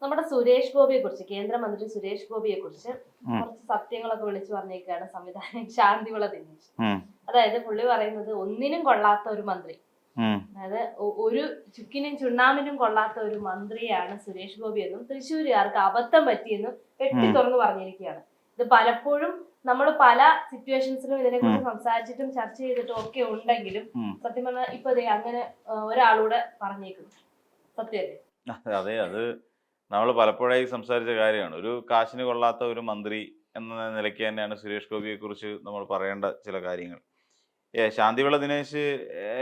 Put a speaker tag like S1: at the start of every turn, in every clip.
S1: നമ്മുടെ സുരേഷ് ഗോപിയെ കുറിച്ച്, കേന്ദ്രമന്ത്രി സുരേഷ് ഗോപിയെ കുറിച്ച് കുറച്ച് സത്യങ്ങളൊക്കെ വിളിച്ചു പറഞ്ഞേക്കാണ് സംവിധായകൻ ശാന്തിവിള ദിനേശ്. അതായത് പുള്ളി പറയുന്നത് ഒന്നിനും കൊള്ളാത്ത ഒരു മന്ത്രി, അതായത് ഒരു ചുക്കിനും ചുണ്ണാമ്പിനും കൊള്ളാത്ത ഒരു മന്ത്രിയാണ് സുരേഷ് ഗോപി എന്നും തൃശ്ശൂരുകാർക്ക് അബദ്ധം പറ്റിയെന്നും വെട്ടി തുറന്ന് പറഞ്ഞിരിക്കുകയാണ്. ഇത് പലപ്പോഴും നമ്മൾ പല സിറ്റുവേഷൻസിലും ഇതിനെക്കുറിച്ച് സംസാരിച്ചിട്ടും ചർച്ച ചെയ്തിട്ടും ഒക്കെ ഉണ്ടെങ്കിലും സത്യം പറഞ്ഞാൽ ഇപ്പൊ അങ്ങനെ ഒരാളൂടെ പറഞ്ഞേക്കുന്നു. സത്യമല്ലേ?
S2: അതെ, അത് നമ്മൾ പലപ്പോഴായി സംസാരിച്ച കാര്യമാണ്. ഒരു കാശിന് കൊള്ളാത്ത ഒരു മന്ത്രി എന്ന നിലയ്ക്ക് തന്നെയാണ് സുരേഷ് ഗോപിയെ കുറിച്ച് നമ്മൾ പറയേണ്ട ചില കാര്യങ്ങൾ. ശാന്തിവിള ദിനേശ്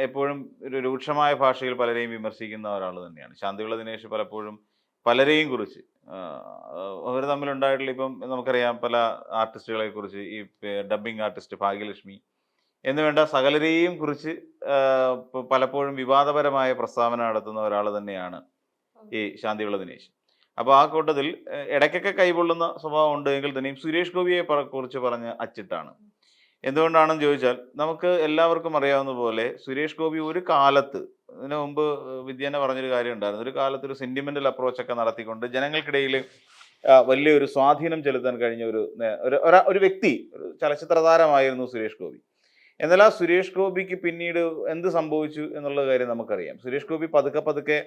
S2: എപ്പോഴും ഒരു രൂക്ഷമായ ഭാഷയിൽ പലരെയും വിമർശിക്കുന്ന ഒരാൾ തന്നെയാണ്. ശാന്തിവിള ദിനേശ് പലപ്പോഴും പലരെയും കുറിച്ച് അവർ തമ്മിലുണ്ടായിട്ടുള്ള, ഇപ്പം നമുക്കറിയാം, പല ആർട്ടിസ്റ്റുകളെ കുറിച്ച്, ഈ ഡബ്ബിംഗ് ആർട്ടിസ്റ്റ് ഭാഗ്യലക്ഷ്മി എന്ന് വേണ്ട സകലരെയും കുറിച്ച് പലപ്പോഴും വിവാദപരമായ പ്രസ്താവന നടത്തുന്ന ഒരാൾ തന്നെയാണ് ഈ ശാന്തിവിള ദിനേശ്. അപ്പോൾ ആ കൂട്ടത്തിൽ ഇടയ്ക്കൊക്കെ കൈകൊള്ളുന്ന സ്വഭാവം ഉണ്ട് എങ്കിൽ തന്നെയും സുരേഷ് ഗോപിയെ കുറിച്ച് പറഞ്ഞ് അച്ചിട്ടാണ്. എന്തുകൊണ്ടാണെന്ന് ചോദിച്ചാൽ, നമുക്ക് എല്ലാവർക്കും അറിയാവുന്ന പോലെ സുരേഷ് ഗോപി ഒരു കാലത്ത്, ഇതിനു മുമ്പ് വിദ്യാനെ പറഞ്ഞൊരു കാര്യം ഉണ്ടായിരുന്നു, ഒരു കാലത്ത് ഒരു സെന്റിമെന്റൽ അപ്രോച്ചൊക്കെ നടത്തിക്കൊണ്ട് ജനങ്ങൾക്കിടയിൽ വലിയൊരു സ്വാധീനം ചെലുത്താൻ കഴിഞ്ഞ ഒരു വ്യക്തി, ഒരു ചലച്ചിത്ര താരമായിരുന്നു സുരേഷ് ഗോപി. എന്നാൽ ആ സുരേഷ് ഗോപിക്ക് പിന്നീട് എന്ത് സംഭവിച്ചു എന്നുള്ള കാര്യം നമുക്കറിയാം. സുരേഷ് ഗോപി പതുക്കെ പതുക്കെ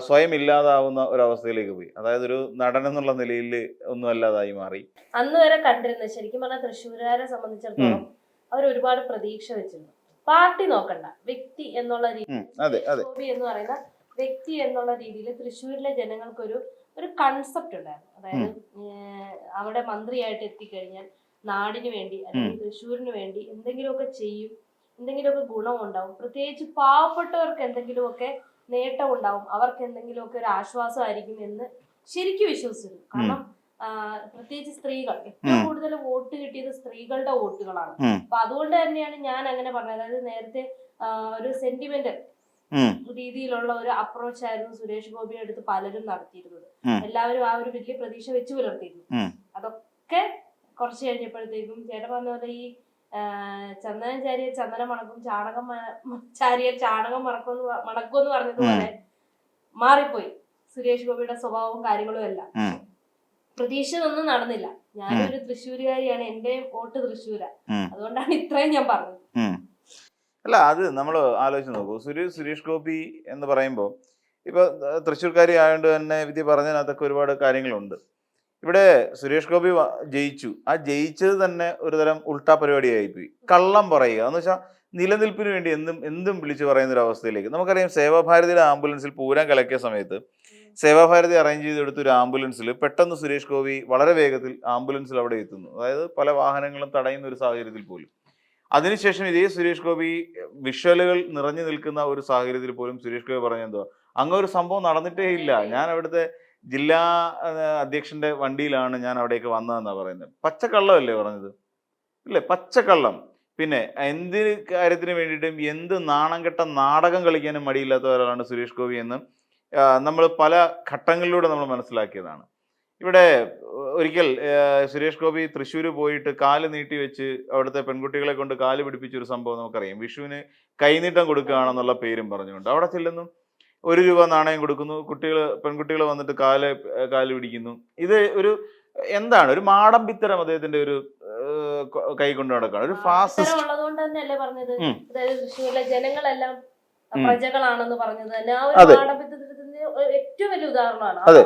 S2: സ്വയം ഇല്ലാതാവുന്ന ഒരവസ്ഥയിലേക്ക് പോയി. അതായത് ഒരു നടൻ എന്നുള്ള നിലയിൽ ഒന്നും അല്ലാതായി മാറി.
S1: അന്ന് വരെ കണ്ടിരുന്നത് ശരിക്കും പറഞ്ഞാൽ തൃശ്ശൂരുകാരെ സംബന്ധിച്ചിടത്തോളം അവർ ഒരുപാട് പ്രതീക്ഷ വെച്ചിരുന്നു. പാർട്ടി നോക്കണ്ട, വ്യക്തി എന്നുള്ള രീതിയിൽ ഗോപി എന്ന് പറയുന്ന വ്യക്തി എന്നുള്ള രീതിയിൽ തൃശ്ശൂരിലെ ജനങ്ങൾക്കൊരു കൺസെപ്റ്റ് ഉണ്ടായിരുന്നു. അതായത് അവിടെ മന്ത്രിയായിട്ട് എത്തിക്കഴിഞ്ഞാൽ നാടിന് വേണ്ടി അല്ലെങ്കിൽ തൃശ്ശൂരിന് വേണ്ടി എന്തെങ്കിലുമൊക്കെ ചെയ്യും, എന്തെങ്കിലുമൊക്കെ ഗുണമുണ്ടാവും, പ്രത്യേകിച്ച് പാവപ്പെട്ടവർക്ക് എന്തെങ്കിലുമൊക്കെ നേട്ടം ഉണ്ടാവും, അവർക്ക് എന്തെങ്കിലുമൊക്കെ ഒരു ആശ്വാസമായിരിക്കും എന്ന് ശരിക്കും വിശ്വസിച്ചിരുന്നു. കാരണം പ്രത്യേകിച്ച് സ്ത്രീകൾ, ഏറ്റവും കൂടുതൽ വോട്ട് കിട്ടിയത് സ്ത്രീകളുടെ വോട്ടുകളാണ്. അപ്പൊ അതുകൊണ്ട് തന്നെയാണ് ഞാൻ അങ്ങനെ പറഞ്ഞത്. അതായത് നേരത്തെ ഒരു സെന്റിമെന്റൽ രീതിയിലുള്ള ഒരു അപ്രോച്ച് ആയിരുന്നു സുരേഷ് ഗോപിയുടെ അടുത്ത് പലരും നടത്തിയിരുന്നത്. എല്ലാവരും ആ ഒരു വലിയ പ്രതീക്ഷ വെച്ച് പുലർത്തിയിരുന്നു. അതൊക്കെ കുറച്ച് കഴിഞ്ഞപ്പോഴത്തേക്കും ചേട്ടൻ പറഞ്ഞ പോലെ ഈ ചന്ദനം ചാരിയ ചന്ദനം മണക്കും, ചാണകം ചാരിയ ചാണകം മണക്കുമെന്ന് പറഞ്ഞതുപോലെ മാറിപ്പോയി സുരേഷ് ഗോപിയുടെ സ്വഭാവവും കാര്യങ്ങളും എല്ലാം. പ്രതീക്ഷയൊന്നും നടന്നില്ല. ഞാനൊരു തൃശ്ശൂരുകാരിയാണ്, എന്റെ വോട്ട് തൃശ്ശൂരാ, അതുകൊണ്ടാണ് ഇത്രയും ഞാൻ പറഞ്ഞത്.
S2: അല്ല, അത് നമ്മൾ ആലോചിച്ച് നോക്കൂ. സുരേഷ് ഗോപി എന്ന് പറയുമ്പോൾ, ഇപ്പൊ തൃശ്ശൂർക്കാരി ആയതുകൊണ്ട് തന്നെ വിദ്യ പറഞ്ഞതിനകത്തൊക്കെ ഒരുപാട് കാര്യങ്ങളുണ്ട്. ഇവിടെ സുരേഷ് ഗോപി ജയിച്ചു. ആ ജയിച്ചത് തന്നെ ഒരു തരം ഉൾട്ടാ പരിപാടിയായിപ്പോയി. കള്ളം പറയുക എന്ന് വെച്ചാൽ നിലനിൽപ്പിന് വേണ്ടി എന്തും വിളിച്ചു പറയുന്ന ഒരു അവസ്ഥയിലേക്ക്. നമുക്കറിയാം, സേവാഭാരതിയുടെ ആംബുലൻസിൽ പൂരം കലക്കിയ സമയത്ത് സേവാഭാരതി അറേഞ്ച് ചെയ്തെടുത്ത ഒരു ആംബുലൻസിൽ പെട്ടെന്ന് സുരേഷ് ഗോപി വളരെ വേഗത്തിൽ ആംബുലൻസിൽ അവിടെ എത്തുന്നു. അതായത് പല വാഹനങ്ങളും തടയുന്ന ഒരു സാഹചര്യത്തിൽ പോലും. അതിനുശേഷം ഇതേ സുരേഷ് ഗോപി വിഷ്വലുകൾ നിറഞ്ഞു നിൽക്കുന്ന ഒരു സാഹചര്യത്തിൽ പോലും സുരേഷ് ഗോപി പറഞ്ഞെന്തോ, അങ്ങ് ഒരു സംഭവം നടന്നിട്ടേ ഇല്ല, ഞാൻ അവിടുത്തെ ജില്ലാ അധ്യക്ഷന്റെ വണ്ടിയിലാണ് ഞാൻ അവിടേക്ക് വന്നതെന്നാണ് പറയുന്നത്. പച്ചക്കള്ളമല്ലേ പറഞ്ഞത്? ഇല്ലേ, പച്ചക്കള്ളം. പിന്നെ എന്തിന് കാര്യത്തിന് വേണ്ടിയിട്ടും എന്ത് നാണം കെട്ട നാടകം കളിക്കാനും മടിയില്ലാത്ത ഒരാളാണ് സുരേഷ് ഗോപി എന്ന് നമ്മൾ പല ഘട്ടങ്ങളിലൂടെ നമ്മൾ മനസ്സിലാക്കിയതാണ്. ഇവിടെ ഒരിക്കൽ സുരേഷ് ഗോപി തൃശ്ശൂർ പോയിട്ട് കാല് നീട്ടി വെച്ച് അവിടുത്തെ പെൺകുട്ടികളെ കൊണ്ട് കാല് പിടിപ്പിച്ചൊരു സംഭവം നമുക്കറിയാം. വിഷുവിന് കൈനീട്ടം കൊടുക്കുകയാണെന്നുള്ള പേരും പറഞ്ഞുകൊണ്ട് അവിടെ ചെല്ലുന്നു, 1 രൂപ നാണയം കൊടുക്കുന്നു, പെൺകുട്ടികൾ വന്നിട്ട് കാല് പിടിക്കുന്നു. ഇത് എന്താണ് ഒരു മാടമ്പിത്തരം അദ്ദേഹത്തിന്റെ ഒരു കൈ കൊണ്ട് നടക്കുകയാണ്. ഒരു ഫാസിസ്റ്റ്
S1: ഉള്ളതുകൊണ്ട് തന്നെയല്ലേ പറഞ്ഞത്, അതായത് തൃശ്ശൂരിലെ ജനങ്ങളെല്ലാം പ്രജകളാണെന്ന് പറഞ്ഞത് തന്നെ ആ ഒരു മാടമ്പിത്തരത്തിന്റെ ഏറ്റവും വലിയ ഉദാഹരണമാണ്.
S2: അതെ,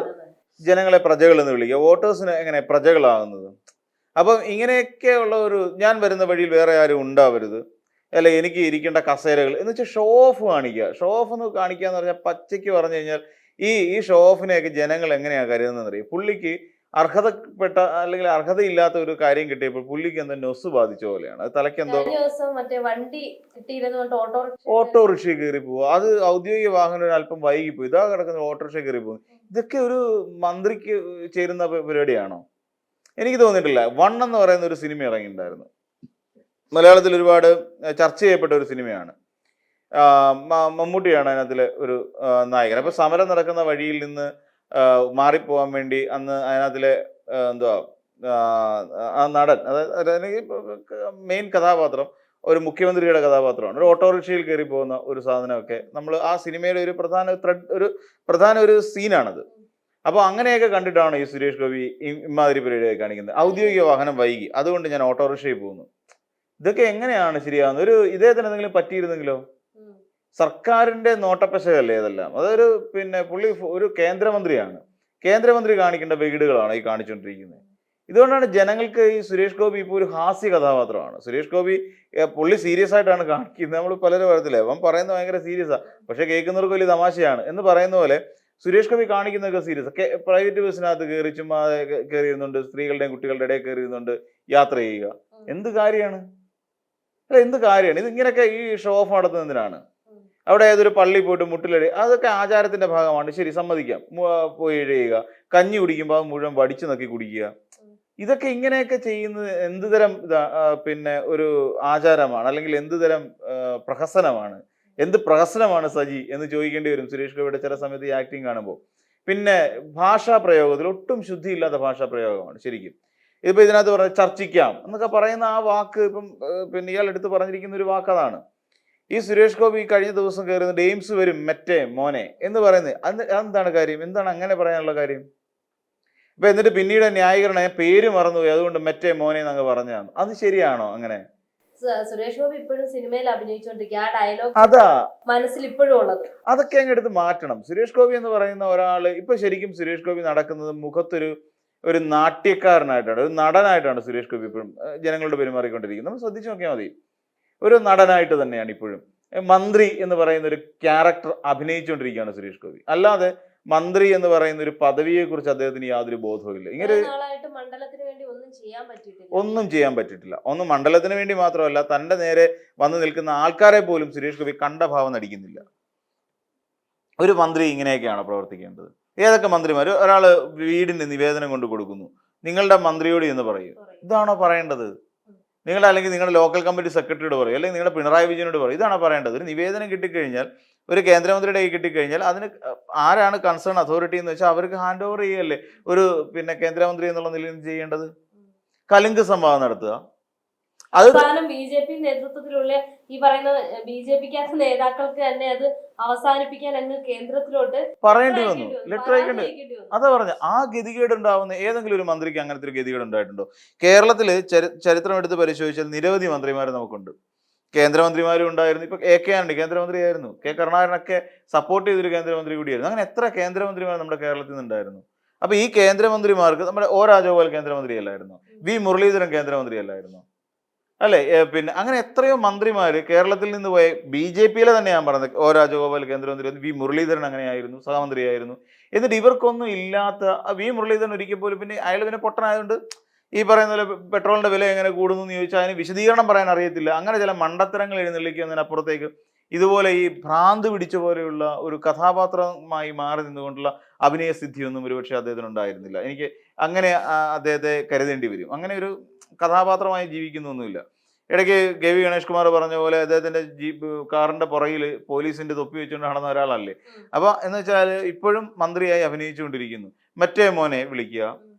S2: ജനങ്ങളെ പ്രജകൾ എന്ന് വിളിക്കുക, വോട്ടേഴ്സിന് എങ്ങനെ പ്രജകളാകുന്നത്? അപ്പം ഇങ്ങനെയൊക്കെയുള്ള ഞാൻ വരുന്ന വഴിയിൽ വേറെ ആരും ഉണ്ടാവരുത്, അല്ല എനിക്ക് ഇരിക്കേണ്ട കസേരകൾ എന്ന് വെച്ചാൽ ഷോ ഓഫ് കാണിക്കുക. ഷോ ഓഫ് എന്ന് കാണിക്കുക എന്ന് പറഞ്ഞാൽ പച്ചയ്ക്ക് പറഞ്ഞു കഴിഞ്ഞാൽ ഈ ഷോ ഓഫിനെയൊക്കെ ജനങ്ങൾ എങ്ങനെയാണ് കരുതുന്നതെന്നറിയാം. പുള്ളിക്ക് അർഹതപ്പെട്ട അല്ലെങ്കിൽ അർഹതയില്ലാത്ത ഒരു കാര്യം കിട്ടിയപ്പോൾ പുള്ളിക്ക് എന്തോ നൊസ് ബാധിച്ച പോലെയാണ്. അത് തലയ്ക്ക് എന്തോ ഓട്ടോറിക്ഷ കയറി പോവുക, അത് ഔദ്യോഗിക വാഹനം അല്പം വൈകിപ്പോയി, ഇതാ കിടക്കുന്ന ഓട്ടോറിക്ഷ കയറി പോകും. ഇതൊക്കെ ഒരു മന്ത്രിക്ക് ചേരുന്ന പരിപാടിയാണോ? എനിക്ക് തോന്നിയിട്ടില്ല. 1 എന്ന് പറയുന്ന ഒരു സിനിമ ഇറങ്ങിയിട്ടുണ്ടായിരുന്നു, മലയാളത്തിൽ ഒരുപാട് ചർച്ച ചെയ്യപ്പെട്ട ഒരു സിനിമയാണ്. മമ്മൂട്ടിയാണ് അതിനകത്തിലെ ഒരു നായകൻ. അപ്പൊ സമരം നടക്കുന്ന വഴിയിൽ നിന്ന് മാറിപ്പോവാൻ വേണ്ടി അന്ന് അതിനകത്തിലെ ആ നടൻ, അതായത് മെയിൻ കഥാപാത്രം ഒരു മുഖ്യമന്ത്രിയുടെ കഥാപാത്രമാണ്. ഒരു ഓട്ടോറിക്ഷയിൽ കയറി പോകുന്ന ഒരു സാധനമൊക്കെ നമ്മൾ ആ സിനിമയുടെ ഒരു പ്രധാന സീനാണത്. അപ്പോൾ അങ്ങനെയൊക്കെ കണ്ടിട്ടാണ് ഈ സുരേഷ് ഗോപി ഇമാതിരി പരിപാടിയൊക്കെ കാണിക്കുന്നത്. ഔദ്യോഗിക വാഹനം വൈകി, അതുകൊണ്ട് ഞാൻ ഓട്ടോറിക്ഷയിൽ പോകുന്നു. ഇതൊക്കെ എങ്ങനെയാണ് ശരിയാവുന്നത്? ഇദ്ദേഹത്തിന് എന്തെങ്കിലും പറ്റിയിരുന്നെങ്കിലോ? സർക്കാരിന്റെ നോട്ടപ്പശകല്ലേ ഇതെല്ലാം. അതൊരു പുള്ളി ഒരു കേന്ദ്രമന്ത്രിയാണ്. കേന്ദ്രമന്ത്രി കാണിക്കേണ്ട വെകിടുകളാണ് ഈ കാണിച്ചുകൊണ്ടിരിക്കുന്നത്. ഇതുകൊണ്ടാണ് ജനങ്ങൾക്ക് ഈ സുരേഷ് ഗോപി ഇപ്പോൾ ഒരു ഹാസ്യ കഥാപാത്രമാണ്. സുരേഷ് ഗോപി പുള്ളി സീരിയസ് ആയിട്ടാണ് കാണിക്കുന്നത്. നമ്മൾ പലരും പറയത്തില്ലേ, അവൻ പറയുന്നത് ഭയങ്കര സീരിയസാണ്, പക്ഷെ കേൾക്കുന്നവർക്ക് വലിയ തമാശയാണ് എന്ന് പറയുന്ന പോലെ സുരേഷ് ഗോപി കാണിക്കുന്നതൊക്കെ സീരിയസ്. പ്രൈവറ്റ് ബസ്സിനകത്ത് കയറി ചുമ്മാ കയറിയിരുന്നുണ്ട്, സ്ത്രീകളുടെയും കുട്ടികളുടെ ഇടയിൽ കയറിയിരുന്നുണ്ട് യാത്ര ചെയ്യുക. എന്ത് കാര്യമാണ്? അല്ല, എന്ത് കാര്യമാണ് ഇത്? ഇങ്ങനെയൊക്കെ ഈ ഷോ ഓഫ് നടത്തുന്നതിനാണ്. അവിടെ ഏതൊരു പള്ളി പോയിട്ട് മുട്ടിലടി, അതൊക്കെ ആചാരത്തിന്റെ ഭാഗമാണ്, ശരി, സമ്മതിക്കാം. പോയി എഴുതുക, കഞ്ഞി കുടിക്കുമ്പോൾ അത് മുഴുവൻ വടിച്ചു നോക്കി കുടിക്കുക. ഇതൊക്കെ ഇങ്ങനെയൊക്കെ ചെയ്യുന്നത് എന്ത് തരം ഒരു ആചാരമാണ്, അല്ലെങ്കിൽ എന്ത് തരം പ്രഹസനമാണ്, എന്ത് പ്രഹസനമാണ് സജി എന്ന് ചോദിക്കേണ്ടി വരും സുരേഷ് ഗോപിയുടെ ചില സമയത്ത് ഈ ആക്ടിങ് കാണുമ്പോൾ. പിന്നെ ഭാഷാ പ്രയോഗത്തിൽ ഒട്ടും ശുദ്ധിയില്ലാത്ത ഭാഷാ പ്രയോഗമാണ് ശരിക്കും. ഇപ്പൊ ഇതിനകത്ത് പറഞ്ഞ ചർച്ചിക്കാം എന്നൊക്കെ പറയുന്ന ആ വാക്ക് ഇപ്പം ഇയാൾ എടുത്ത് പറഞ്ഞിരിക്കുന്ന ഒരു വാക്ക് അതാണ്. ഈ സുരേഷ് ഗോപി കഴിഞ്ഞ ദിവസം കയറുന്നത് എയിംസ് വരും മെറ്റെ മോനെ എന്ന് പറയുന്നത് അതെന്താണ് കാര്യം? എന്താണ് അങ്ങനെ പറയാനുള്ള കാര്യം? ഇപ്പൊ എന്നിട്ട് പിന്നീട് ന്യായീകരണം പേര് മറന്നുപോയി, അതുകൊണ്ട് മെറ്റെ മോനെ എന്നങ്ങ് പറഞ്ഞതാണ്. അത് ശരിയാണോ? അങ്ങനെ
S1: സുരേഷ് ഗോപി ഇപ്പോഴും സിനിമയിൽ അഭിനയിച്ചുകൊണ്ടിരിക്കുക, ആ ഡയലോഗ്
S2: അതാ
S1: മനസ്സിൽ ഇപ്പോഴും ഉള്ളത്.
S2: അതൊക്കെ അങ്ങ് എടുത്ത് മാറ്റണം. സുരേഷ് ഗോപി എന്ന് പറയുന്ന ഒരാള് ഇപ്പൊ ശരിക്കും സുരേഷ് ഗോപി നടക്കുന്നത് ഒരു നാട്യക്കാരനായിട്ടാണ്, ഒരു നടനായിട്ടാണ് സുരേഷ് ഗോപി ഇപ്പോഴും ജനങ്ങളോട് പെരുമാറിക്കൊണ്ടിരിക്കുന്നത്. നമ്മൾ ശ്രദ്ധിച്ചു നോക്കിയാൽ മതി. ഒരു നടനായിട്ട് തന്നെയാണ് ഇപ്പോഴും. മന്ത്രി എന്ന് പറയുന്ന ഒരു ക്യാരക്ടർ അഭിനയിച്ചുകൊണ്ടിരിക്കുകയാണ് സുരേഷ് ഗോപി. അല്ലാതെ മന്ത്രി എന്ന് പറയുന്ന ഒരു പദവിയെ കുറിച്ച് അദ്ദേഹത്തിന് യാതൊരു ബോധവുമില്ല. ഇങ്ങനെ ഒന്നും ചെയ്യാൻ പറ്റിയിട്ടില്ല. ഒന്ന് മണ്ഡലത്തിന് വേണ്ടി മാത്രമല്ല, തന്റെ നേരെ വന്നു നിൽക്കുന്ന ആൾക്കാരെ പോലും സുരേഷ് ഗോപി കണ്ട ഭാവം നടിക്കുന്നില്ല. ഒരു മന്ത്രി ഇങ്ങനെയൊക്കെയാണ് പ്രവർത്തിക്കേണ്ടത്. ഏതൊക്കെ മന്ത്രിമാർ ഒരാള് വീടിന് നിവേദനം കൊണ്ട് കൊടുക്കുന്നു, നിങ്ങളുടെ മന്ത്രിയോട് എന്ന് പറയും. ഇതാണോ പറയേണ്ടത്? അല്ലെങ്കിൽ നിങ്ങളുടെ ലോക്കൽ കമ്മിറ്റി സെക്രട്ടറിയോട് പറയും, അല്ലെങ്കിൽ നിങ്ങളുടെ പിണറായി വിജയനോട് പറയും. ഇതാണോ പറയേണ്ടത്? ഒരു നിവേദനം കിട്ടിക്കഴിഞ്ഞാൽ, ഒരു കേന്ദ്രമന്ത്രിയുടെ കൈ കിട്ടിക്കഴിഞ്ഞാൽ അതിന് ആരാണ് കൺസേൺ അതോറിറ്റി എന്ന് വെച്ചാൽ അവർക്ക് ഹാൻഡ് ഓവർ ചെയ്യല്ലേ ഒരു കേന്ദ്രമന്ത്രി എന്നുള്ള നിലയിൽ ചെയ്യേണ്ടത്. കലുങ്ക് സംവാദം നടത്തുക, അത്
S1: ബി.ജെ.പി നേതൃത്വത്തിലുള്ള ഈ പറയുന്ന ബി.ജെ.പിക്കകത്ത് നേതാക്കൾക്ക് തന്നെ അത് അവസാനിപ്പിക്കാൻ അങ്ങ് കേന്ദ്രത്തിലോട്ട്
S2: പറയേണ്ടി വന്നു, ലെറ്റർ അയക്കേണ്ടി. അതാ പറഞ്ഞ ആ ഗതികേട് ഉണ്ടാവുന്ന ഏതെങ്കിലും ഒരു മന്ത്രിക്ക് അങ്ങനത്തെ ഒരു ഗതികേട് ഉണ്ടായിട്ടുണ്ടോ? കേരളത്തില് ചരിത്രം എടുത്ത് പരിശോധിച്ചാൽ നിരവധി മന്ത്രിമാർ നമുക്കുണ്ട്. കേന്ദ്രമന്ത്രിമാരും ഉണ്ടായിരുന്നു. ഇപ്പൊ എ.കെ. ആന്റണി കേന്ദ്രമന്ത്രിയായിരുന്നു. കെ കരുണാകരനൊക്കെ സപ്പോർട്ട് ചെയ്തൊരു കേന്ദ്രമന്ത്രി കൂടിയായിരുന്നു. അങ്ങനെ എത്ര കേന്ദ്രമന്ത്രിമാർ നമ്മുടെ കേരളത്തിൽ നിന്നുണ്ടായിരുന്നു. അപ്പൊ ഈ കേന്ദ്രമന്ത്രിമാർക്ക് നമ്മുടെ ഒ രാജഗോപാൽ കേന്ദ്രമന്ത്രി അല്ലായിരുന്നു, വി മുരളീധരൻ കേന്ദ്രമന്ത്രി അല്ലായിരുന്നു, അല്ലെ? അങ്ങനെ എത്രയോ മന്ത്രിമാര് കേരളത്തിൽ നിന്ന് പോയ ബി.ജെ.പിയിലെ തന്നെ ഞാൻ പറഞ്ഞത്. ഒ രാജഗോപാൽ കേന്ദ്രമന്ത്രി, വി മുരളീധരൻ അങ്ങനെയായിരുന്നു, സഹമന്ത്രിയായിരുന്നു. എന്നിട്ട് ഇവർക്കൊന്നും ഇല്ലാത്ത വി മുരളീധരൻ ഒരിക്കൽ പോലും അയാൾ പൊട്ടനായതുകൊണ്ട് ഈ പറയുന്ന പോലെ പെട്രോളിന്റെ വില എങ്ങനെ കൂടുന്നു എന്ന് ചോദിച്ചാൽ അതിന് വിശദീകരണം പറയാൻ അറിയത്തില്ല. അങ്ങനെ ചില മണ്ടത്തരങ്ങൾ എഴുന്നള്ളിക്കുന്നതിനപ്പുറത്തേക്ക് ഇതുപോലെ ഈ ഭ്രാന്ത് പിടിച്ച പോലെയുള്ള ഒരു കഥാപാത്രമായി മാറി നിന്നുകൊണ്ടുള്ള അഭിനയ സിദ്ധിയൊന്നും ഒരുപക്ഷെ അദ്ദേഹത്തിന് ഉണ്ടായിരുന്നില്ല. എനിക്ക് അങ്ങനെ അദ്ദേഹത്തെ കരുതേണ്ടി വരും. അങ്ങനെ ഒരു കഥാപാത്രമായി ജീവിക്കുന്നൊന്നുമില്ല. ഇടയ്ക്ക് കെ.വി. ഗണേഷ് കുമാർ പറഞ്ഞ പോലെ അദ്ദേഹത്തിന്റെ കാറിന്റെ പുറകിൽ പോലീസിന്റെ തൊപ്പി വെച്ചുകൊണ്ട് നടന്ന ഒരാളല്ലേ. അപ്പൊ എന്ന് വെച്ചാൽ ഇപ്പോഴും മന്ത്രിയായി അഭിനയിച്ചുകൊണ്ടിരിക്കുന്നു. മറ്റേ മോനെ വിളിക്കുക,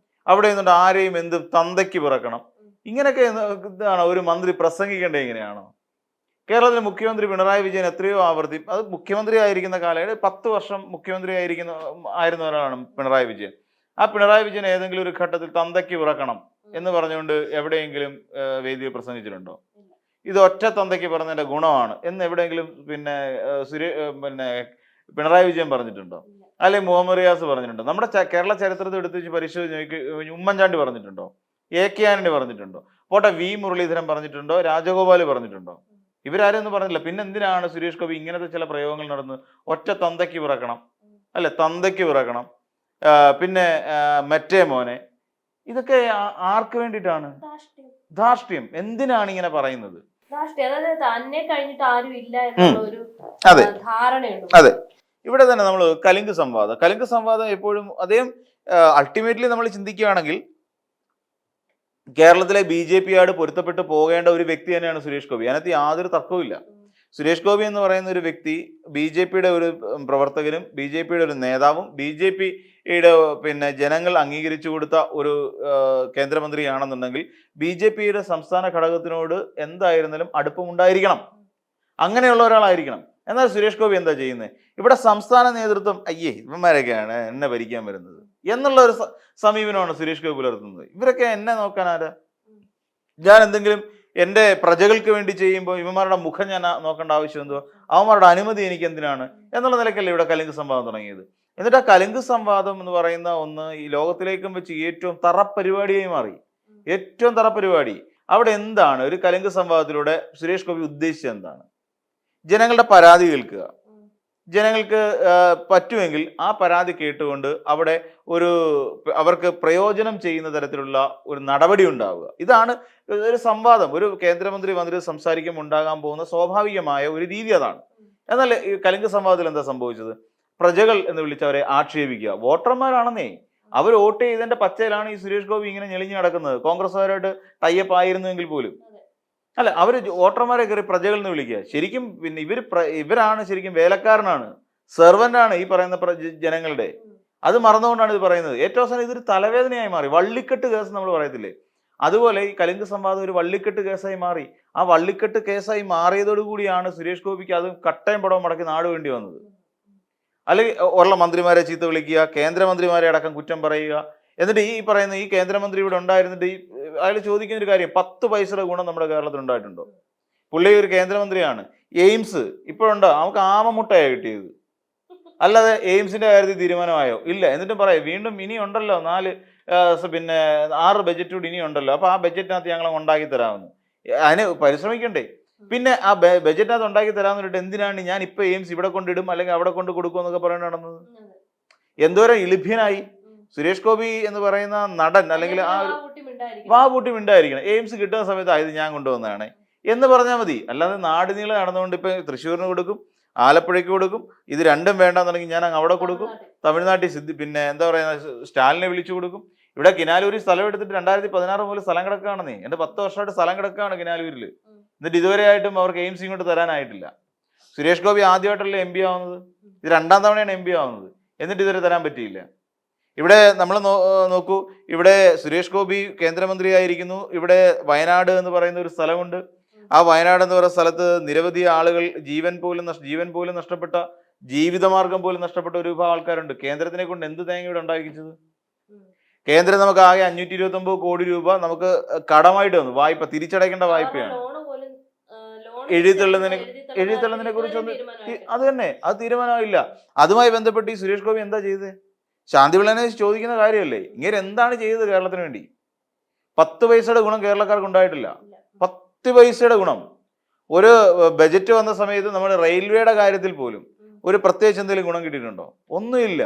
S2: അവിടെ നിന്നുകൊണ്ട് ആരെയും എന്ത് തന്തയ്ക്ക് പിറക്കണം, ഇങ്ങനെയൊക്കെ ഇതാണ് ഒരു മന്ത്രി പ്രസംഗിക്കേണ്ടത്. എങ്ങനെയാണോ? കേരളത്തിലെ മുഖ്യമന്ത്രി പിണറായി വിജയൻ എത്രയോ ആവർത്തി, അത് മുഖ്യമന്ത്രി ആയിരിക്കുന്ന കാലത്ത് 10 വർഷം മുഖ്യമന്ത്രി ആയിരുന്ന ഒരാളാണ് പിണറായി വിജയൻ. ആ പിണറായി വിജയൻ ഏതെങ്കിലും ഒരു ഘട്ടത്തിൽ തന്തയ്ക്ക് പിറക്കണം എന്ന് പറഞ്ഞുകൊണ്ട് എവിടെയെങ്കിലും വേദിയിൽ പ്രസംഗിച്ചിട്ടുണ്ടോ? ഇത് ഒറ്റ തന്തയ്ക്ക് പറഞ്ഞതിന്റെ ഗുണമാണ് എന്ന് എവിടെയെങ്കിലും പിണറായി വിജയൻ പറഞ്ഞിട്ടുണ്ടോ? അല്ലെങ്കിൽ മുഹമ്മദ് റിയാസ് പറഞ്ഞിട്ടുണ്ടോ? നമ്മുടെ കേരള ചരിത്രത്തിൽ എടുത്ത് വെച്ച് പരിശോധിച്ച് ഉമ്മൻചാണ്ടി പറഞ്ഞിട്ടുണ്ടോ? എ.കെ. ആന്റണി പറഞ്ഞിട്ടുണ്ടോ? പോട്ടെ, വി മുരളീധരൻ പറഞ്ഞിട്ടുണ്ടോ? രാജഗോപാൽ പറഞ്ഞിട്ടുണ്ടോ? ഇവരാരും ഒന്നും പറഞ്ഞില്ല. പിന്നെ എന്തിനാണ് സുരേഷ് ഗോപി ഇങ്ങനത്തെ ചില പ്രയോഗങ്ങൾ നടന്ന് ഒറ്റ തന്തയ്ക്ക് പിറക്കണം, അല്ലെ, തന്തയ്ക്ക് പിറക്കണം, പിന്നെ മറ്റേ മോനെ, ഇതൊക്കെ ആർക്ക് വേണ്ടിയിട്ടാണ്? ധാർഷ്ട്യം. എന്തിനാണ് ഇങ്ങനെ പറയുന്നത്? അതെ, ഇവിടെ തന്നെ നമ്മൾ കലിംഗ് സംവാദം എപ്പോഴും അദ്ദേഹം അൾട്ടിമേറ്റ്ലി നമ്മൾ ചിന്തിക്കുകയാണെങ്കിൽ കേരളത്തിലെ ബി.ജെ.പിയോട് പൊരുത്തപ്പെട്ട് പോകേണ്ട ഒരു വ്യക്തി തന്നെയാണ് സുരേഷ് ഗോപി. അതിനകത്ത് യാതൊരു തർക്കവുമില്ല. സുരേഷ് ഗോപി എന്ന് പറയുന്ന ഒരു വ്യക്തി ബി.ജെ.പിയുടെ ഒരു പ്രവർത്തകനും ബി.ജെ.പിയുടെ ഒരു നേതാവും ബി.ജെ.പിയുടെ ജനങ്ങൾ അംഗീകരിച്ചു കൊടുത്ത ഒരു കേന്ദ്രമന്ത്രിയാണെന്നുണ്ടെങ്കിൽ ബി.ജെ.പിയുടെ സംസ്ഥാന ഘടകത്തിനോട് എന്തായിരുന്നാലും അടുപ്പമുണ്ടായിരിക്കണം, അങ്ങനെയുള്ള ഒരാളായിരിക്കണം. എന്നാൽ സുരേഷ് ഗോപി എന്താ ചെയ്യുന്നത്? ഇവിടെ സംസ്ഥാന നേതൃത്വം ഇവന്മാരൊക്കെയാണ് എന്നെ ഭരിക്കാൻ വരുന്നത്, എന്നുള്ള ഒരു സമീപനമാണ് സുരേഷ് ഗോപി പുലർത്തുന്നത്. ഇവരൊക്കെ എന്നെ നോക്കാൻ ആരാ? ഞാൻ എന്തെങ്കിലും എൻ്റെ പ്രജകൾക്ക് വേണ്ടി ചെയ്യുമ്പോൾ ഇവന്മാരുടെ മുഖം ഞാൻ നോക്കേണ്ട ആവശ്യം എന്തോ, അവന്മാരുടെ അനുമതി എനിക്ക് എന്തിനാണ് എന്നുള്ള നിലയ്ക്കല്ലേ ഇവിടെ കലിംഗ് സംവാദം തുടങ്ങിയത്. എന്നിട്ട് ആ കലിംഗ് സംവാദം എന്ന് പറയുന്ന ഒന്ന് ഈ ലോകത്തിലേക്കും വെച്ച് ഏറ്റവും തറപ്പരിപാടിയായി മാറി. ഏറ്റവും തറപ്പരിപാടി. അവിടെ എന്താണ് ഒരു കലിംഗ് സംവാദത്തിലൂടെ സുരേഷ് ഗോപി ഉദ്ദേശിച്ചത് എന്താണ്? ജനങ്ങളുടെ പരാതി കേൾക്കുക. ജനങ്ങൾക്ക് പറ്റുമെങ്കിൽ ആ പരാതി കേട്ടുകൊണ്ട് അവിടെ അവർക്ക് പ്രയോജനം ചെയ്യുന്ന തരത്തിലുള്ള ഒരു നടപടി ഉണ്ടാവുക. ഇതാണ് ഒരു സംവാദം. ഒരു മന്ത്രി സംസാരിക്കുമ്പോൾ ഉണ്ടാകാൻ പോകുന്ന സ്വാഭാവികമായ ഒരു രീതി അതാണ്. എന്നാൽ ഈ കലിംഗ് സംവാദത്തിൽ എന്താ സംഭവിച്ചത്? പ്രജകൾ എന്ന് വിളിച്ചവരെ ആക്ഷേപിക്കുക. വോട്ടർമാരാണെന്നേ, അവർ വോട്ട് ചെയ്തതിന്റെ പച്ചയിലാണ് ഈ സുരേഷ് ഗോപി ഇങ്ങനെ ഞെളിഞ്ഞു നടക്കുന്നത്. കോൺഗ്രസ്സുകാരായിട്ട് ടൈപ്പ് ആയിരുന്നുവെങ്കിൽ പോലും അല്ല, അവർ വോട്ടർമാരെ കയറി പ്രജകൾ എന്ന് വിളിക്കുക. ശരിക്കും പിന്നെ ഇവരാണ് ശരിക്കും വേലക്കാരനാണ്, സെർവൻ്റാണ് ഈ പറയുന്ന ജനങ്ങളുടെ. അത് മറന്നുകൊണ്ടാണ് ഇത് പറയുന്നത്. ഏറ്റവും അവസാനം ഇതൊരു തലവേദനയായി മാറി. വള്ളിക്കെട്ട് കേസ് നമ്മൾ പറയത്തില്ലേ, അതുപോലെ ഈ കലിംഗ് സംവാദം ഒരു വള്ളിക്കെട്ട് കേസായി മാറി. ആ വള്ളിക്കെട്ട് കേസായി മാറിയതോടുകൂടിയാണ് സുരേഷ് ഗോപിക്ക് അത് കട്ടയും പടവും മുടക്കി നാട് വേണ്ടി വന്നത്. അല്ലെങ്കിൽ ഉള്ള മന്ത്രിമാരെ ചീത്ത വിളിക്കുക, കേന്ദ്രമന്ത്രിമാരെ അടക്കം കുറ്റം പറയുക. എന്നിട്ട് ഈ പറയുന്ന ഈ കേന്ദ്രമന്ത്രി ഇവിടെ ഉണ്ടായിരുന്നിട്ട് അയാൾ ചോദിക്കുന്ന ഒരു കാര്യം, 10 പൈസയുടെ ഗുണം നമ്മുടെ കേരളത്തിൽ ഉണ്ടായിട്ടുണ്ടോ? പുള്ളി ഒരു കേന്ദ്രമന്ത്രിയാണ്. എയിംസ് ഇപ്പോഴുണ്ടോ? നമുക്ക് ആമമുട്ടയാണ് കിട്ടിയത്, അല്ലാതെ എയിംസിന്റെ കാര്യത്തിൽ തീരുമാനമായോ? ഇല്ല. എന്നിട്ടും പറയാം വീണ്ടും ഇനി ഉണ്ടല്ലോ 6 ബജറ്റ് കൂടി ഇനി ഉണ്ടല്ലോ, അപ്പൊ ആ ബജറ്റിനകത്ത് ഞങ്ങൾ ഉണ്ടാക്കി തരാമെന്ന്. അതിന് പരിശ്രമിക്കണ്ടേ? പിന്നെ ആ ബജറ്റിനകത്ത് ഉണ്ടാക്കി തരാമെന്ന് പറഞ്ഞിട്ട് എന്തിനാണ് ഞാൻ ഇപ്പൊ എയിംസ് ഇവിടെ കൊണ്ടിടും അല്ലെങ്കിൽ അവിടെ കൊണ്ട് കൊടുക്കും എന്നൊക്കെ പറയുന്നത് നടന്നത്? എന്തോരം ഇളിഭ്യനായി സുരേഷ് ഗോപി എന്ന് പറയുന്ന നടൻ. അല്ലെങ്കിൽ ആ വാപൂട്ടി മിണ്ടായിരിക്കണം. എയിംസ് കിട്ടുന്ന സമയത്ത് ഇത് ഞാൻ കൊണ്ടുവന്നതാണ് എന്ന് പറഞ്ഞാൽ മതി. അല്ലാതെ നാടിനീളെ നടന്നുകൊണ്ട് ഇപ്പൊ തൃശ്ശൂരിന് കൊടുക്കും, ആലപ്പുഴയ്ക്ക് കൊടുക്കും, ഇത് രണ്ടും വേണ്ടെന്നുണ്ടെങ്കിൽ ഞാൻ അങ്ങ് അവിടെ കൊടുക്കും. തമിഴ്നാട്ടിൽ പിന്നെ എന്താ പറയുക, സ്റ്റാലിനെ വിളിച്ചു കൊടുക്കും. ഇവിടെ കിനാലൂരിൽ സ്ഥലം എടുത്തിട്ട് 2016 മുതൽ സ്ഥലം കിടക്കുകയാണെന്നേ. എൻ്റെ 10 വർഷമായിട്ട് സ്ഥലം കിടക്കുകയാണ് കിനാലൂരിൽ. എന്നിട്ട് ഇതുവരെയായിട്ടും അവർക്ക് എയിംസ് ഇങ്ങോട്ട് തരാനായിട്ടില്ല. സുരേഷ് ഗോപി ആദ്യമായിട്ടല്ലേ എം പി ആവുന്നത്, ഇത് 2ാം തവണയാണ് എം പി ആവുന്നത്, എന്നിട്ട് ഇതുവരെ തരാൻ പറ്റിയില്ല. ഇവിടെ നമ്മൾ നോക്കൂ, ഇവിടെ സുരേഷ് ഗോപി കേന്ദ്രമന്ത്രിയായിരിക്കുന്നു. ഇവിടെ വയനാട് എന്ന് പറയുന്ന ഒരു സ്ഥലമുണ്ട്. ആ വയനാട് എന്ന് പറയുന്ന സ്ഥലത്ത് നിരവധി ആളുകൾ ജീവൻ പോലും നഷ്ടപ്പെട്ട, ജീവിതമാർഗം പോലും നഷ്ടപ്പെട്ട ഒരു വിഭാഗം ആൾക്കാരുണ്ട്. കേന്ദ്രത്തിനെ കൊണ്ട് എന്ത് തേങ്ങ ഇവിടെ ഉണ്ടാക്കിച്ചത്? കേന്ദ്രം നമുക്ക് ആകെ 529 കോടി രൂപ നമുക്ക് കടമായിട്ട് വന്നു. വായ്പ തിരിച്ചടയ്ക്കേണ്ട വായ്പയാണ്. എഴുതിത്തള്ളുന്നതിനെ കുറിച്ചൊന്നും അത് തന്നെ, അത് തീരുമാനമില്ല. അതുമായി ബന്ധപ്പെട്ട് ഈ സുരേഷ് ഗോപി എന്താ ചെയ്തത്? ശാന്തിപിള്ളനെ ചോദിക്കുന്ന കാര്യമല്ലേ, ഇങ്ങനെ എന്താണ് ചെയ്തത് കേരളത്തിന് വേണ്ടി? 10 പൈസയുടെ ഗുണം കേരളക്കാർക്ക് ഉണ്ടായിട്ടില്ല. 10 പൈസയുടെ ഗുണം. ഒരു ബജറ്റ് വന്ന സമയത്ത് നമ്മുടെ റെയിൽവേയുടെ കാര്യത്തിൽ പോലും ഒരു പ്രത്യേകിച്ച് എന്തെങ്കിലും ഗുണം കിട്ടിയിട്ടുണ്ടോ? ഒന്നുമില്ല.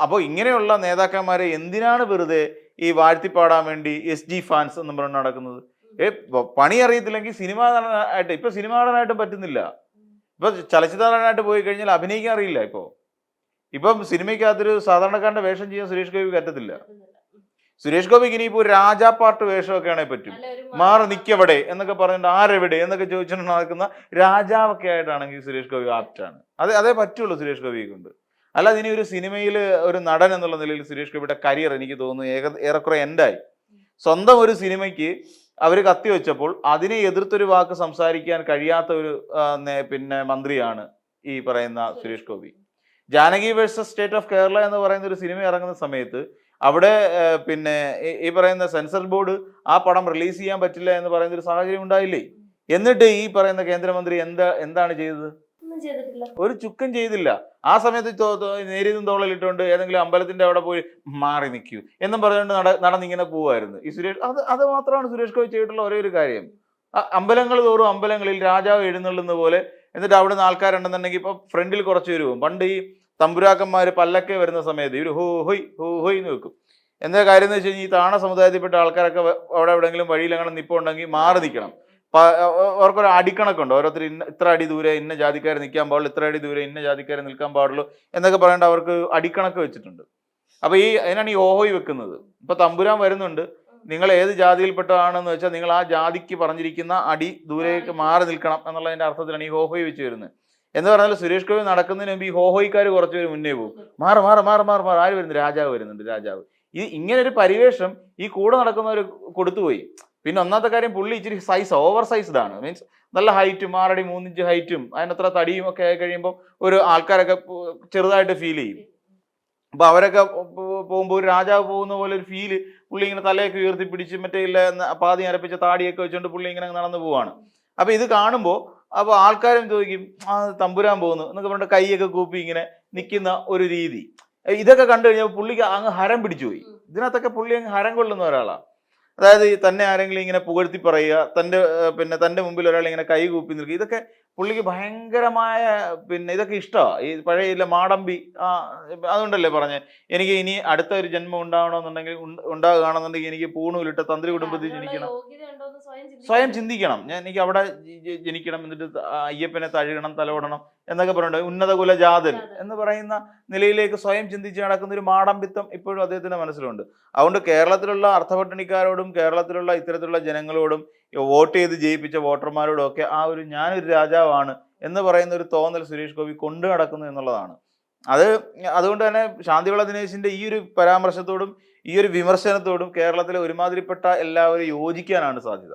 S2: അപ്പോൾ ഇങ്ങനെയുള്ള നേതാക്കന്മാരെ എന്തിനാണ് വെറുതെ ഈ വാഴ്ത്തിപ്പാടാൻ വേണ്ടി SG ഫാൻസ് എന്ന് പറഞ്ഞ് നടക്കുന്നത്? പണി അറിയത്തില്ലെങ്കിൽ സിനിമാ നടനായിട്ട്, ഇപ്പൊ സിനിമാ നടനായിട്ടും പറ്റുന്നില്ല. ഇപ്പൊ ചലച്ചിത്ര നടനായിട്ട് പോയി കഴിഞ്ഞാൽ അഭിനയിക്കാൻ അറിയില്ല. ഇപ്പം സിനിമയ്ക്കകത്തൊരു സാധാരണക്കാരന്റെ വേഷം ചെയ്യാൻ സുരേഷ് ഗോപിക്ക് പറ്റത്തില്ല. സുരേഷ് ഗോപിക്ക് ഇനിയിപ്പോ രാജാപ്പാട്ട് വേഷമൊക്കെ ആണെങ്കിൽ പറ്റും. മാറി നിൽക്കവിടെ എന്നൊക്കെ പറഞ്ഞിട്ട് ആരെവിടെ എന്നൊക്കെ ചോദിച്ചിട്ട് നടക്കുന്ന രാജാവൊക്കെ ആയിട്ടാണെങ്കിൽ സുരേഷ് ഗോപി ആപ്റ്റാണ്. അതേ പറ്റുള്ളൂ സുരേഷ് ഗോപിയെ കൊണ്ട്. അല്ലാതെ ഇനി ഒരു സിനിമയിൽ ഒരു നടൻ എന്നുള്ള നിലയിൽ സുരേഷ് ഗോപിയുടെ കരിയർ എനിക്ക് തോന്നുന്നു ഏറെക്കുറെ എൻഡായി. സ്വന്തം ഒരു സിനിമയ്ക്ക് അവർ കത്തി വെച്ചപ്പോൾ അതിനെ എതിർത്തൊരു വാക്ക് സംസാരിക്കാൻ കഴിയാത്ത ഒരു പിന്നെ മന്ത്രിയാണ് ഈ പറയുന്ന Suresh Gopi. Janaki versus state of Kerala എന്ന് പറയുന്ന ഒരു സിനിമ ഇറങ്ങുന്ന സമയത്ത് അവിടെ പിന്നെ ഈ പറയുന്ന സെൻസർ ബോർഡ് ആ പടം റിലീസ് ചെയ്യാൻ പറ്റില്ല എന്ന് പറയുന്ന ഒരു സാഹചര്യം ഉണ്ടായില്ലേ? എന്നിട്ട് ഈ പറയുന്ന കേന്ദ്രമന്ത്രി എന്താണ് ചെയ്തത്? ഒരു ചുക്കും ചെയ്തില്ല. ആ സമയത്ത് നേരിയതും തോളലിട്ടുകൊണ്ട് ഏതെങ്കിലും അമ്പലത്തിന്റെ അവിടെ പോയി മാറി നിൽക്കൂ എന്നും പറഞ്ഞുകൊണ്ട് നടന്നിങ്ങനെ പോവായിരുന്നു ഈ സുരേഷ്. അത് മാത്രമാണ് സുരേഷ് ഗോപി ചെയ്തിട്ടുള്ള ഒരേ ഒരു കാര്യം. അമ്പലങ്ങൾ തോറും അമ്പലങ്ങളിൽ രാജാവ് എഴുന്നള്ളുന്ന പോലെ. എന്നിട്ട് അവിടെ നിന്ന് ആൾക്കാരുണ്ടെന്നുണ്ടെങ്കിൽ ഇപ്പൊ ഫ്രണ്ടിൽ കുറച്ച് വരുവും. പണ്ട് ഈ തമ്പുരാക്കന്മാർ പല്ലക്കെ വരുന്ന സമയത്ത് ഇവർ ഹോയ് എന്ന് വെക്കും. എന്താ കാര്യം എന്ന് വെച്ച് കഴിഞ്ഞാൽ ഈ താണ സമുദായത്തിൽപ്പെട്ട ആൾക്കാരൊക്കെ അവിടെ എവിടെയെങ്കിലും വഴിയിൽ അങ്ങനെ നിപ്പുണ്ടെങ്കിൽ മാറി നിൽക്കണം. അവർക്കൊരു അടിക്കണക്കുണ്ട്. ഓരോരുത്തർ ഇത്ര അടി ദൂരെ ഇന്ന ജാതിക്കാർ നിൽക്കാൻ പാടുള്ളൂ, ഇത്ര അടി ദൂരെ ഇന്ന ജാതിക്കാർ നിൽക്കാൻ പാടുള്ളൂ എന്നൊക്കെ പറയേണ്ട അവർക്ക് അടിക്കണക്ക് വെച്ചിട്ടുണ്ട്. അപ്പൊ അതിനാണ് ഈ ഓഹോയ് വെക്കുന്നത്. ഇപ്പൊ തമ്പുരാൻ വരുന്നുണ്ട്, നിങ്ങൾ ഏത് ജാതിയിൽപ്പെട്ടതാണെന്ന് വെച്ചാൽ നിങ്ങൾ ആ ജാതിക്ക് പറഞ്ഞിരിക്കുന്ന അടി ദൂരേക്ക് മാറി നിൽക്കണം എന്നുള്ളതിന്റെ അർത്ഥത്തിലാണ് ഈ ഹോഹോയ് വെച്ച് വരുന്നത്. എന്ന് പറഞ്ഞാൽ സുരേഷ് ഗോപി നടക്കുന്നതിന് മുമ്പ് ഈ ഹോഹോയ്ക്കാർ കുറച്ച് പേര് മുന്നേ പോകും. മാറ് ആര് വരുന്നു? രാജാവ് വരുന്നുണ്ട്. രാജാവ്. ഇങ്ങനെ ഒരു പരിവേഷം ഈ കൂടെ നടക്കുന്നവർ കൊടുത്തുപോയി. പിന്നെ ഒന്നാമത്തെ കാര്യം, പുള്ളി ഇച്ചിരി ഓവർ സൈസ്ഡ് ആണ്. മീൻസ് നല്ല ഹൈറ്റും 6 അടി 3 ഇഞ്ച് ഹൈറ്റും അതിനത്ര തടിയും ഒക്കെ ആയി കഴിയുമ്പോൾ ഒരു ആൾക്കാരൊക്കെ ചെറുതായിട്ട് ഫീൽ ചെയ്യും. അപ്പോൾ അവരൊക്കെ പോകുമ്പോൾ ഒരു രാജാവ് പോകുന്ന പോലെ ഒരു ഫീല് പുള്ളി ഇങ്ങനെ തലയൊക്കെ ഉയർത്തിപ്പിടിച്ച് മറ്റേ ഇല്ല പാതി അരപ്പിച്ച താടിയൊക്കെ വെച്ചുകൊണ്ട് പുള്ളി ഇങ്ങനെ നടന്നു പോവാണ്. അപ്പോൾ ഇത് കാണുമ്പോൾ അപ്പോൾ ആൾക്കാരും ചോദിക്കും തമ്പുരാൻ പോകുന്നു എന്നൊക്കെ പറഞ്ഞിട്ട് കൈയൊക്കെ കൂപ്പി ഇങ്ങനെ നിൽക്കുന്ന ഒരു രീതി. ഇതൊക്കെ കണ്ടു കഴിഞ്ഞാൽ പുള്ളിക്ക് അങ്ങ് ഹരം പിടിച്ചു പോയി. ഇതിനകത്തൊക്കെ പുള്ളി അങ്ങ് ഹരം കൊള്ളുന്ന ഒരാളാണ്. അതായത് തന്നെ ആരെങ്കിലും ഇങ്ങനെ പുകഴ്ത്തി പറയുക, തൻ്റെ മുമ്പിൽ ഒരാൾ ഇങ്ങനെ കൈ കൂപ്പി നിൽക്കുക, ഇതൊക്കെ പുള്ളിക്ക് ഭയങ്കരമായ ഇതൊക്കെ ഇഷ്ടമാണ്. ഈ പഴയ ഇല്ല മാടമ്പി അതുകൊണ്ടല്ലേ പറഞ്ഞ് എനിക്ക് ഇനി അടുത്ത ഒരു ജന്മം ഉണ്ടാവണമെന്നുണ്ടെങ്കിൽ ഉണ്ടാകുകയാണെന്നുണ്ടെങ്കിൽ എനിക്ക് പൂണൂലിട്ട തന്ത്രി കുടുംബത്തിൽ ജനിക്കണം, സ്വയം ചിന്തിക്കണം, എനിക്ക് അവിടെ ജനിക്കണം, എന്നിട്ട് അയ്യപ്പനെ തഴുകണം, തലോടണം എന്നൊക്കെ പറഞ്ഞിട്ട് ഉന്നത കുലജാതൻ എന്ന് പറയുന്ന നിലയിലേക്ക് സ്വയം ചിന്തിച്ച് നടക്കുന്ന ഒരു മാടമ്പിത്തം ഇപ്പോഴും അദ്ദേഹത്തിന്റെ മനസ്സിലുണ്ട്. അതുകൊണ്ട് കേരളത്തിലുള്ള അർത്ഥപട്ടിണിക്കാരോടും കേരളത്തിലുള്ള ഇത്തരത്തിലുള്ള ജനങ്ങളോടും വോട്ട് ചെയ്ത് ജയിപ്പിച്ച വോട്ടർമാരോടും ഒക്കെ ആ ഒരു ഞാനൊരു രാജാവാണ് എന്ന് പറയുന്ന ഒരു തോന്നൽ സുരേഷ് ഗോപി കൊണ്ടു നടക്കുന്നു എന്നുള്ളതാണ്. അതുകൊണ്ട് തന്നെ ശാന്തിവിള ദിനേശിന്റെ ഈ ഒരു പരാമർശത്തോടും ഈ ഒരു വിമർശനത്തോടും കേരളത്തിലെ ഒരുമാതിരിപ്പെട്ട എല്ലാവരും യോജിക്കാനാണ് സാധ്യത.